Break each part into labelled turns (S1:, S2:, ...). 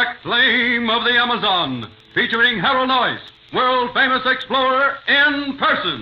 S1: Black Flame of the Amazon, featuring Harold Noyce, world-famous explorer in person.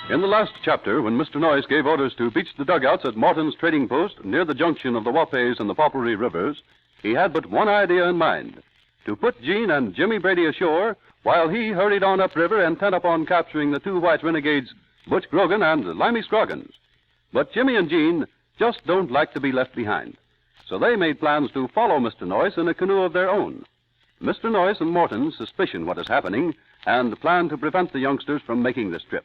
S1: In the last chapter, when Mr. Noyce gave orders to beach the dugouts at Morton's trading post near the junction of the Wapes and the Poplaree rivers, he had but one idea in mind: to put Gene and Jimmy Brady ashore while he hurried on upriver intent upon capturing the two white renegades, Butch Grogan and Limey Scroggins. But Jimmy and Gene just don't like to be left behind, so they made plans to follow Mr. Noyce in a canoe of their own. Mr. Noyce and Morton suspicion what is happening and plan to prevent the youngsters from making this trip.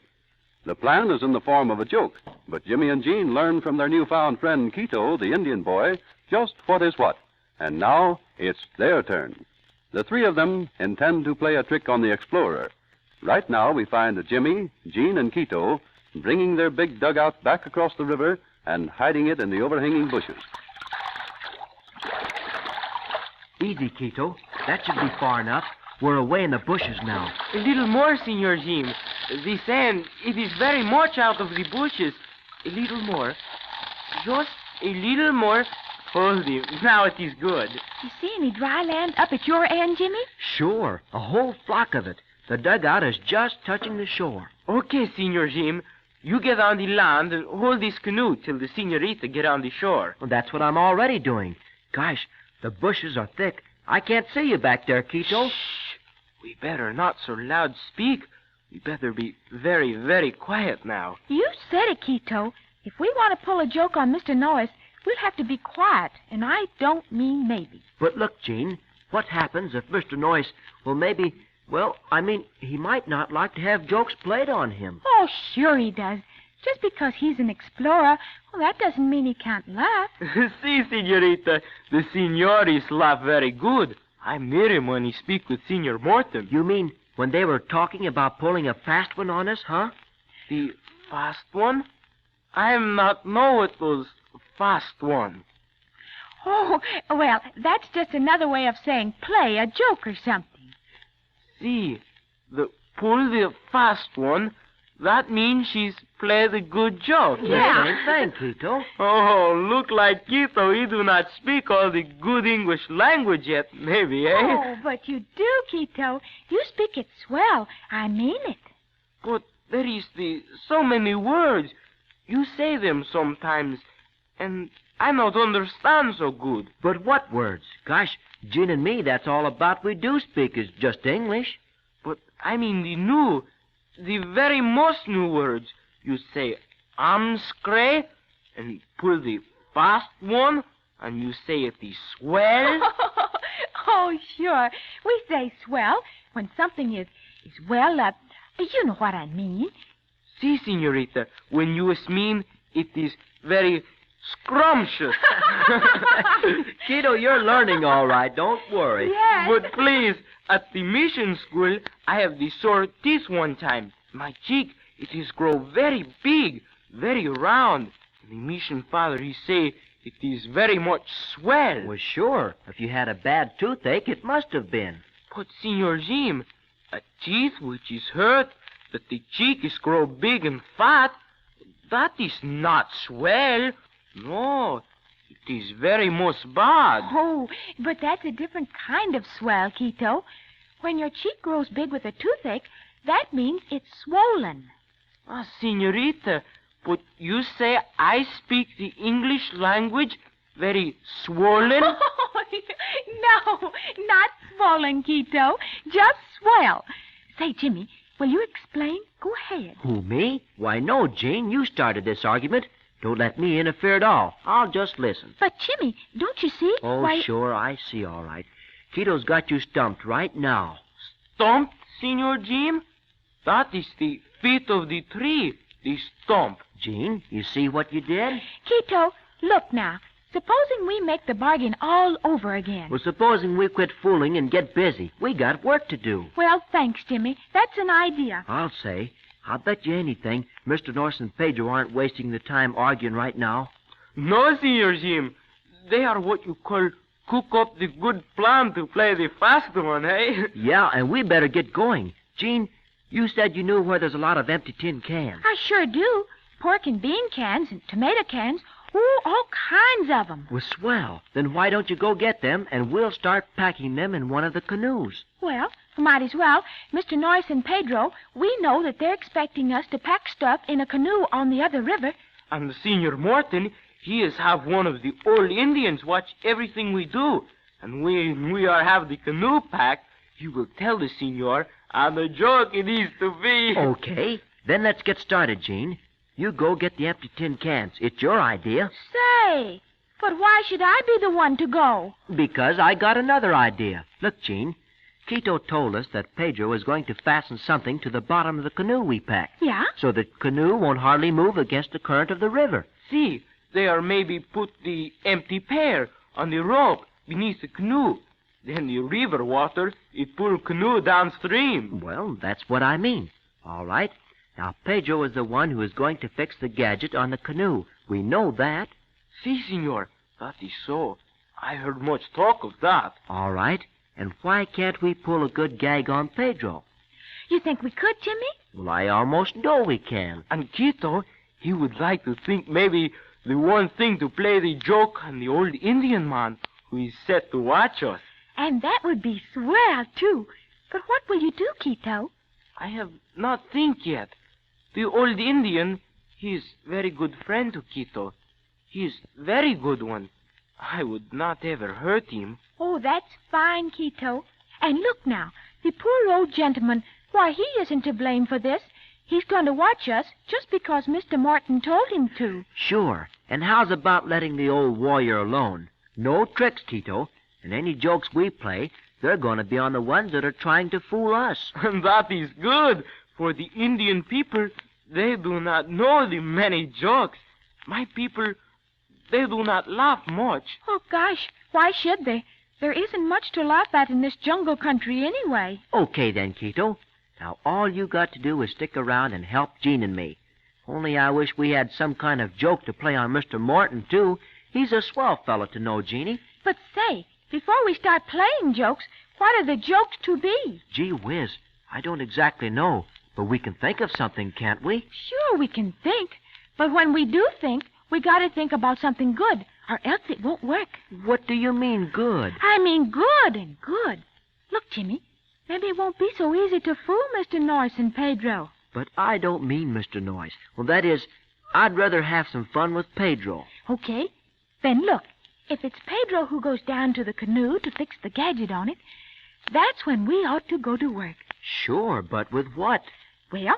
S1: The plan is in the form of a joke, but Jimmy and Gene learn from their newfound friend Quito, the Indian boy, just what is what. And now it's their turn. The three of them intend to play a trick on the explorer. Right now we find Jimmy, Gene, and Quito bringing their big dugout back across the river and hiding it in the overhanging bushes.
S2: Easy, Quito. That should be far enough. We're away in the bushes now.
S3: A little more, Senor Jim. The sand, it is very much out of the bushes. A little more. Just a little more. Hold him. Now it is good.
S4: You see any dry land up at your end, Jimmy?
S2: Sure. A whole flock of it. The dugout is just touching the shore.
S3: Okay, Senor Jim. You get on the land and hold this canoe till the senorita get on the shore.
S2: Well, that's what I'm already doing. Gosh, the bushes are thick. I can't see you back there, Quito.
S3: Shh. We better not so loud speak. We better be very, very quiet now.
S4: You said it, Quito. If we want to pull a joke on Mr. Noyce, we'll have to be quiet, and I don't mean maybe.
S2: But look, Gene, what happens if Mr. Noyce, he might not like to have jokes played on him.
S4: Oh, sure he does. Just because he's an explorer, well, that doesn't mean he can't laugh.
S3: See, senorita, the senores laugh very good. I hear him when he speak with Senor Morton.
S2: You mean when they were talking about pulling a fast one on us, huh?
S3: The fast one? I am not know what was fast one.
S4: Oh, well, that's just another way of saying play a joke or something.
S3: See, the pull the fast one, that means she's played a good joke.
S4: Yeah.
S2: Thank Quito.
S3: Oh, look like Quito. He do not speak all the good English language yet, maybe, eh?
S4: Oh, but you do, Quito. You speak it swell. I mean it.
S3: But there is so many words. You say them sometimes, and I not understand so good.
S2: But what words? Gosh, Gene and me, that's all about we do speak is just English.
S3: But I mean the very most new words. You say scray, and pull the fast one, and you say it is swell.
S4: Oh, sure. We say swell when something is well, you know what I mean.
S3: See, senorita, when you mean it is very scrumptious.
S2: Quito, you're learning all right. Don't worry.
S4: Yes.
S3: But please, at the mission school, I have the sore teeth one time. My cheek, it is grow very big, very round. And the mission father, he say, It is very much swell.
S2: Well, sure. If you had a bad toothache, it must have been.
S3: But, Senor Jim, a teeth which is hurt, that the cheek is grow big and fat, that is not swell. No, it is very much bad.
S4: Oh, but that's a different kind of swell, Quito. When your cheek grows big with a toothache, that means it's swollen.
S3: Ah, Senorita, but you say I speak the English language very swollen?
S4: No, not swollen, Quito. Just swell. Say, Jimmy, will you explain? Go ahead.
S2: Who, me? Why, no, Gene. You started this argument. Don't let me interfere at all. I'll just listen.
S4: But, Jimmy, don't you see?
S2: Oh,
S4: Why...
S2: sure, I see all right. Quito's got you stumped right now.
S3: Stumped, Senor Jim? That is the feet of the tree, the stump.
S2: Gene, you see what you did?
S4: Quito, look now. Supposing we make the bargain all over again.
S2: Well, supposing we quit fooling and get busy. We got work to do.
S4: Well, thanks, Jimmy. That's an idea.
S2: I'll say. I'll bet you anything Mr. Norris and Pedro aren't wasting the time arguing right now.
S3: No, Senor Jim. They are what you call cook up the good plan to play the fast one, eh?
S2: Yeah, and we better get going. Gene, you said you knew where there's a lot of empty tin cans.
S4: I sure do. Pork and bean cans and tomato cans. Oh, all kinds of them.
S2: Well, swell. Then why don't you go get them, and we'll start packing them in one of the canoes.
S4: Well, might as well. Mr. Norris and Pedro, we know that they're expecting us to pack stuff in a canoe on the other river.
S3: And Senor Morton, he is have one of the old Indians watch everything we do. And when we are have the canoe packed, he will tell the senor how the joke it is to be.
S2: Okay. Then let's get started, Gene. You go get the empty tin cans. It's your idea.
S4: Say, but why should I be the one to go?
S2: Because I got another idea. Look, Gene. Quito told us that Pedro is going to fasten something to the bottom of the canoe we packed.
S4: Yeah?
S2: So the canoe won't hardly move against the current of the river.
S3: See, they are maybe put the empty pair on the rope beneath the canoe. Then the river water, it pull canoe downstream.
S2: Well, that's what I mean. All right. Now, Pedro is the one who is going to fix the gadget on the canoe. We know that.
S3: See, senor, that is so. I heard much talk of that.
S2: All right. And why can't we pull a good gag on Pedro?
S4: You think we could, Jimmy?
S2: Well, I almost know we can.
S3: And Quito, he would like to think maybe the one thing to play the joke on the old Indian man who is set to watch us.
S4: And that would be swell, too. But what will you do, Quito?
S3: I have not think yet. The old Indian, he is very good friend to Quito. He is very good one. I would not ever hurt him.
S4: Oh, that's fine, Quito. And look now, the poor old gentleman, why, he isn't to blame for this. He's going to watch us just because Mr. Morton told him to.
S2: Sure. And how's about letting the old warrior alone? No tricks, Quito. And any jokes we play, they're going to be on the ones that are trying to fool us.
S3: And that is good, for the Indian people, they do not know the many jokes. My people, they do not laugh much.
S4: Oh, gosh, why should they? There isn't much to laugh at in this jungle country anyway.
S2: Okay, then, Quito. Now, all you got to do is stick around and help Gene and me. Only I wish we had some kind of joke to play on Mr. Morton, too. He's a swell fellow to know, Jeannie.
S4: But say, before we start playing jokes, what are the jokes to be?
S2: Gee whiz, I don't exactly know, but we can think of something, can't we?
S4: Sure, we can think. But when we do think, we got to think about something good, or else it won't work.
S2: What do you mean, good?
S4: I mean good and good. Look, Jimmy, maybe it won't be so easy to fool Mr. Norris and Pedro.
S2: But I don't mean Mr. Noyes. Well, that is, I'd rather have some fun with Pedro.
S4: Okay. Then look, if it's Pedro who goes down to the canoe to fix the gadget on it, that's when we ought to go to work.
S2: Sure, but with what?
S4: Well,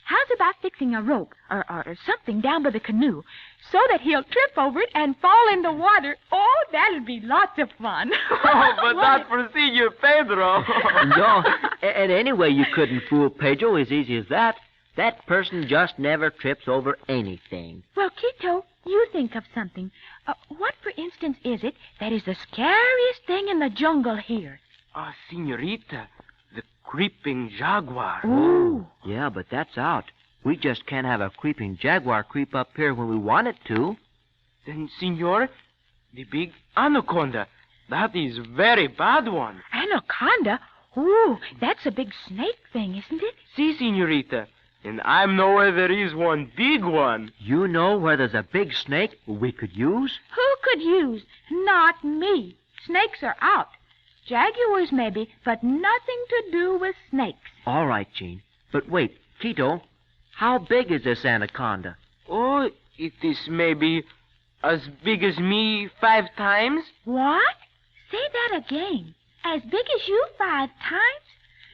S4: how's about fixing a rope or something down by the canoe so that he'll trip over it and fall in the water? Oh, that'll be lots of fun.
S3: Oh, but not for Senor Pedro.
S2: No, and anyway, you couldn't fool Pedro as easy as that. That person just never trips over anything.
S4: Well, Quito, you think of something. What, for instance, is it that is the scariest thing in the jungle here?
S3: Senorita, the creeping jaguar.
S4: Ooh.
S2: Yeah, but that's out. We just can't have a creeping jaguar creep up here when we want it to.
S3: Then, senor, The big anaconda. That is very bad one.
S4: Anaconda? Ooh, that's a big snake thing, isn't it?
S3: See, senorita. And I know where there is one big one.
S2: You know where there's a big snake we could use?
S4: Who could use? Not me. Snakes are out. Jaguars maybe, but nothing to do with snakes.
S2: All right, Gene. But wait, Quito, how big is this anaconda?
S3: Oh, it is maybe as big as me 5 times.
S4: What? Say that again. As big as you 5 times?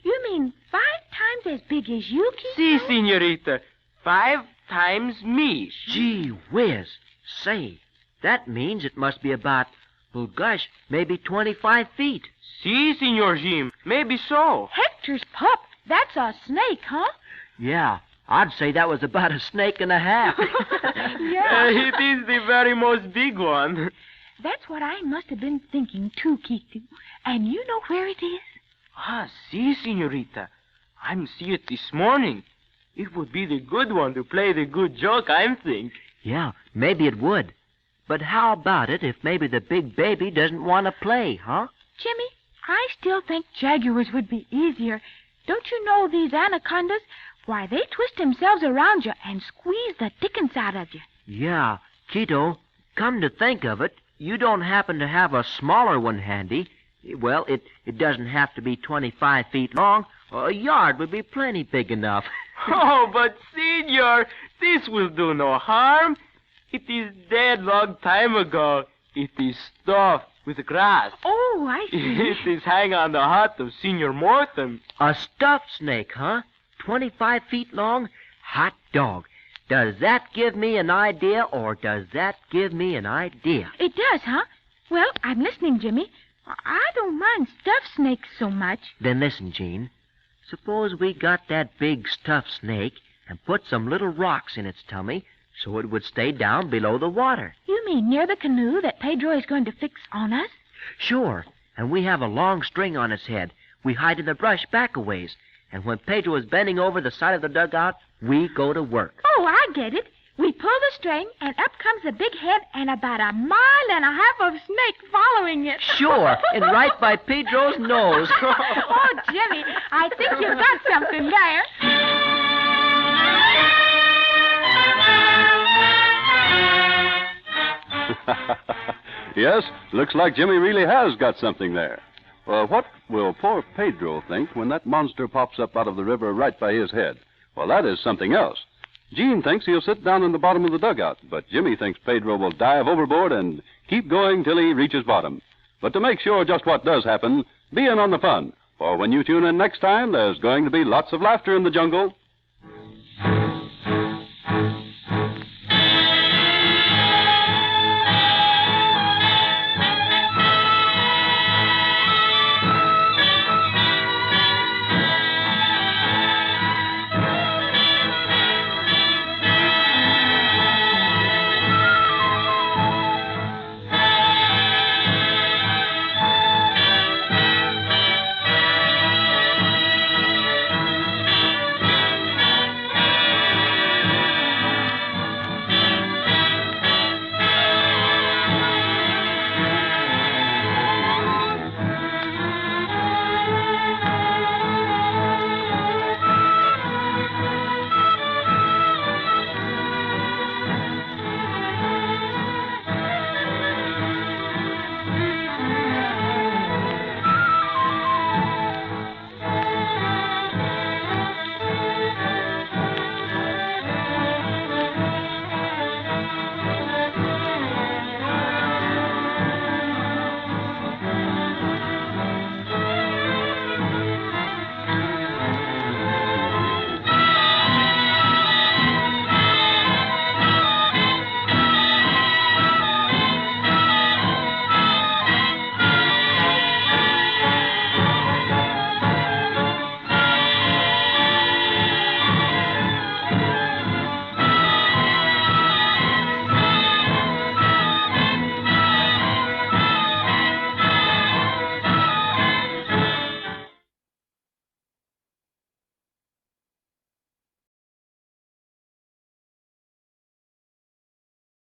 S4: You mean 5 times as big as you, Quito?
S3: See, senorita. 5 times me.
S2: Gee whiz. Say, that means it must be about, well, gosh, maybe 25 feet.
S3: See, Senor Jim. Maybe so.
S4: Hector's pup. That's a snake, huh?
S2: Yeah, I'd say that was about a snake and a half.
S4: Yeah.
S3: It is the very most big one.
S4: That's what I must have been thinking, too, Quito. And you know where it is?
S3: Ah, see, senorita. I'm see it this morning. It would be the good one to play the good joke, I think.
S2: Yeah, maybe it would. But how about it if maybe the big baby doesn't want to play, huh?
S4: Jimmy, I still think jaguars would be easier. Don't you know these anacondas? Why, they twist themselves around you and squeeze the dickens out of you.
S2: Yeah, Quito, come to think of it, you don't happen to have a smaller one handy. Well, it doesn't have to be 25 feet long. A yard would be plenty big enough.
S3: Oh, but, senor, this will do no harm. It is dead long time ago. It is stuffed with grass.
S4: Oh, I see.
S3: It is hang on the hut of Senor Morton.
S2: A stuffed snake, huh? 25 feet long? Hot dog. Does that give me an idea, or does that give me an idea?
S4: It does, huh? Well, I'm listening, Jimmy. I don't mind stuffed snakes so much.
S2: Then listen, Gene. Suppose we got that big stuffed snake and put some little rocks in its tummy so it would stay down below the water.
S4: You mean near the canoe that Pedro is going to fix on us?
S2: Sure. And we have a long string on its head. We hide in the brush back a ways. And when Pedro is bending over the side of the dugout, we go to work.
S4: Oh, I get it. We pull the string, and up comes the big head and about 1.5 miles of snake following it.
S2: Sure, and right by Pedro's nose.
S4: Oh, Jimmy, I think you've got something there.
S1: Yes, looks like Jimmy really has got something there. Well, what will poor Pedro think when that monster pops up out of the river right by his head? Well, that is something else. Gene thinks he'll sit down in the bottom of the dugout, but Jimmy thinks Pedro will dive overboard and keep going till he reaches bottom. But to make sure just what does happen, be in on the fun. For when you tune in next time, there's going to be lots of laughter in the jungle